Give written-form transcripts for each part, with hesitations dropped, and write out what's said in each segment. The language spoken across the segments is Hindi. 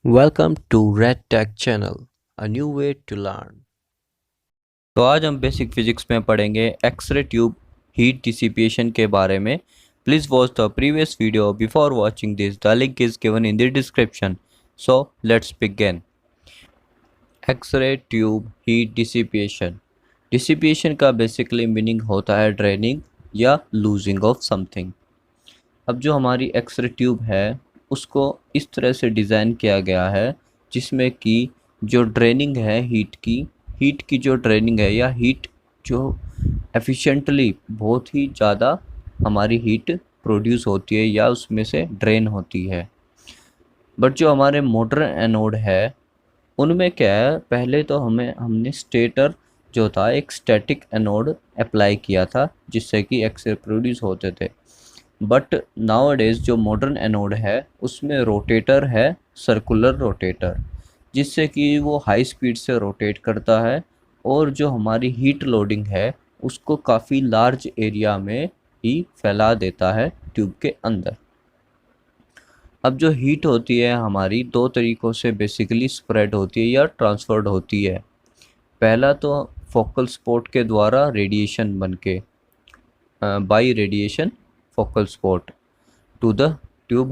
Welcome to Red Tech Channel, a new way to learn. तो आज हम बेसिक फिजिक्स में पढ़ेंगे एक्सरे ट्यूब हीट डिसिपेशन के बारे में। Please watch the previous video before watching this. The link is given in the description. So let's begin. X ray tube heat dissipation. Dissipation का बेसिकली मीनिंग होता है ड्रेनिंग या लूजिंग ऑफ समथिंग। अब जो हमारी एक्सरे ट्यूब है उसको इस तरह से डिज़ाइन किया गया है जिसमें कि जो ड्रेनिंग है हीट की जो ड्रेनिंग है या हीट जो एफिशिएंटली बहुत ही ज़्यादा हमारी हीट प्रोड्यूस होती है या उसमें से ड्रेन होती है। बट जो हमारे मॉडर्न एनोड है उनमें क्या है, पहले तो हमने स्टेटर जो था एक स्टैटिक एनोड अप्लाई किया था जिससे कि एक्सरे प्रोड्यूस होते थे। बट नाउअडेज जो मॉडर्न एनोड है उसमें रोटेटर है, सर्कुलर रोटेटर, जिससे कि वो हाई स्पीड से रोटेट करता है और जो हमारी हीट लोडिंग है उसको काफ़ी लार्ज एरिया में ही फैला देता है ट्यूब के अंदर। अब जो हीट होती है हमारी दो तरीक़ों से बेसिकली स्प्रेड होती है या ट्रांसफ़र्ड होती है। पहला तो फोकल स्पॉट के द्वारा रेडिएशन बन के by radiation focal spot to the tube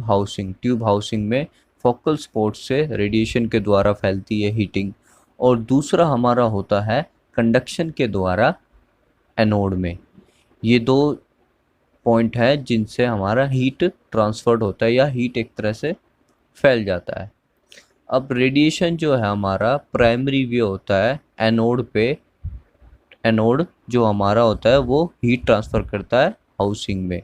housing में फोकल स्पॉट से रेडिएशन के द्वारा फैलती है हीटिंग। और दूसरा हमारा होता है कंडक्शन के द्वारा एनोड में। ये दो पॉइंट है जिनसे हमारा हीट ट्रांसफर्ड होता है या हीट एक तरह से फैल जाता है। अब रेडिएशन जो है हमारा प्राइमरी वे होता है एनोड पे। एनोड जो हमारा होता है वो हीट ट्रांसफ़र करता है हाउसिंग में।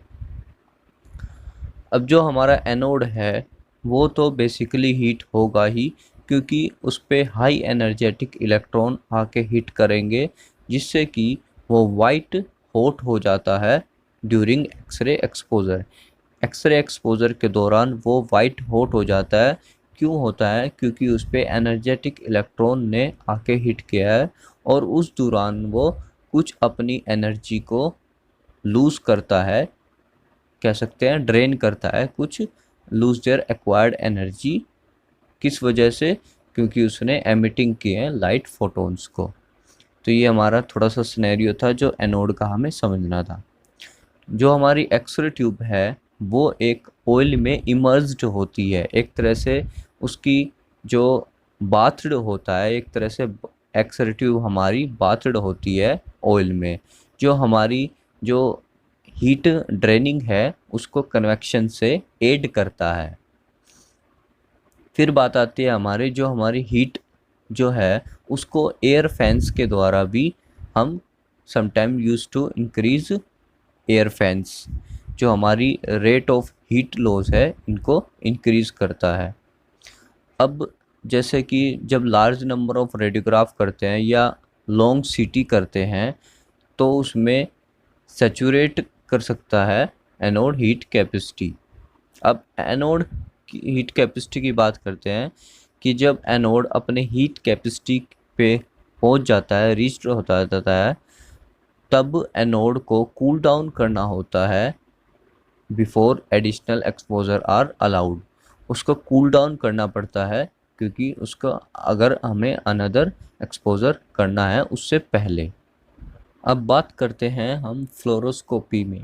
अब जो हमारा एनोड है वो तो बेसिकली हीट होगा ही, क्योंकि उस पर हाई एनर्जेटिक इलेक्ट्रॉन आके हिट करेंगे जिससे कि वो वाइट हॉट हो जाता है during x ray exposure. X ray exposure के दौरान वो वाइट हॉट हो जाता है। क्यों होता है? क्योंकि उस पर एनर्जेटिक इलेक्ट्रॉन ने आके हिट किया है और उस दौरान वो कुछ अपनी एनर्जी को लूज़ करता है, कह सकते हैं ड्रेन करता है, कुछ लूज देयर एक्वायर्ड एनर्जी। किस वजह से? क्योंकि उसने एमिटिंग किए हैं लाइट फोटोन्स को। तो ये हमारा थोड़ा सा सिनेरियो था जो एनोड का हमें समझना था। जो हमारी एक्सरे ट्यूब है वो एक ऑयल में इमर्ज्ड होती है, एक तरह से उसकी जो बाथड होता है, एक तरह से एक्सरे ट्यूब हमारी बाथड होती है ऑयल में। जो हमारी जो हीट ड्रेनिंग है उसको कन्वेक्शन से एड करता है। फिर बात आती है हमारी हीट जो है उसको एयर फैंस के द्वारा भी हम sometime use to increase air fans, जो हमारी रेट ऑफ हीट लॉस है इनको इंक्रीज करता है। अब जैसे कि जब लार्ज नंबर ऑफ रेडियोग्राफ करते हैं या लॉन्ग सीटी करते हैं तो उसमें सैचुरेट कर सकता है एनोड हीट कैपेसिटी। अब एनोड की हीट कैपेसिटी की बात करते हैं कि जब एनोड अपने हीट कैपेसिटी पे पहुंच जाता है, रीच होता जाता है, तब एनोड को कूल डाउन करना होता है before additional exposure are allowed. उसको कूल डाउन करना पड़ता है क्योंकि उसका अगर हमें अनदर एक्सपोजर करना है उससे पहले। अब बात करते हैं हम फ्लोरोस्कोपी में।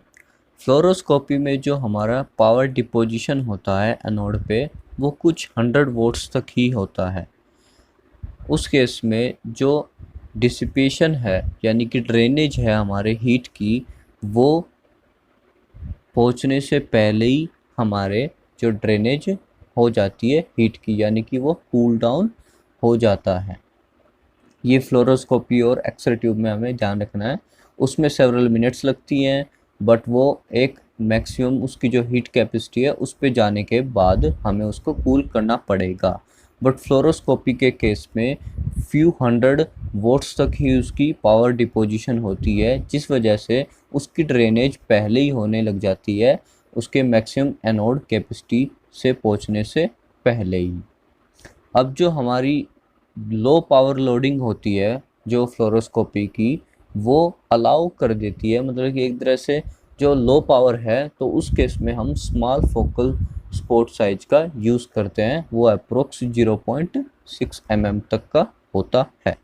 फ्लोरोस्कोपी में जो हमारा पावर डिपोजिशन होता है एनोड पे वो कुछ 100 वोल्ट्स तक ही होता है। उस केस में जो डिसिपेशन है यानी कि ड्रेनेज है हमारे हीट की, वो पहुंचने से पहले ही हमारे जो ड्रेनेज हो जाती है हीट की, यानी कि वो कूल डाउन हो जाता है। ये फ्लोरोस्कोपी और एक्सरे ट्यूब में हमें ध्यान रखना है। उसमें सेवरल मिनट्स लगती हैं बट वो एक मैक्सिमम उसकी जो हीट कैपेसिटी है उस पे जाने के बाद हमें उसको कूल करना पड़ेगा। बट फ्लोरोस्कोपी के केस में फ्यू 100 वोल्ट्स तक ही उसकी पावर डिपोजिशन होती है, जिस वजह से उसकी ड्रेनेज पहले ही होने लग जाती है उसके मैक्सिमम एनोड कैपेसिटी से पहुंचने से पहले ही। अब जो हमारी लो पावर लोडिंग होती है जो फ्लोरोस्कोपी की, वो अलाउ कर देती है, मतलब कि एक तरह से जो लो पावर है तो उस केस में हम स्मॉल फोकल स्पोर्ट साइज का यूज़ करते हैं वो अप्रोक्स 0.6 mm तक का होता है।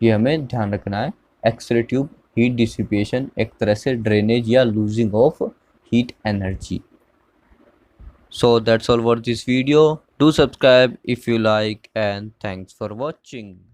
ये हमें ध्यान रखना है। एक्सरे ट्यूब हीट डिसिपेशन एक तरह से ड्रेनेज या losing of heat energy. So that's all for this video. Do subscribe if you like and thanks for watching.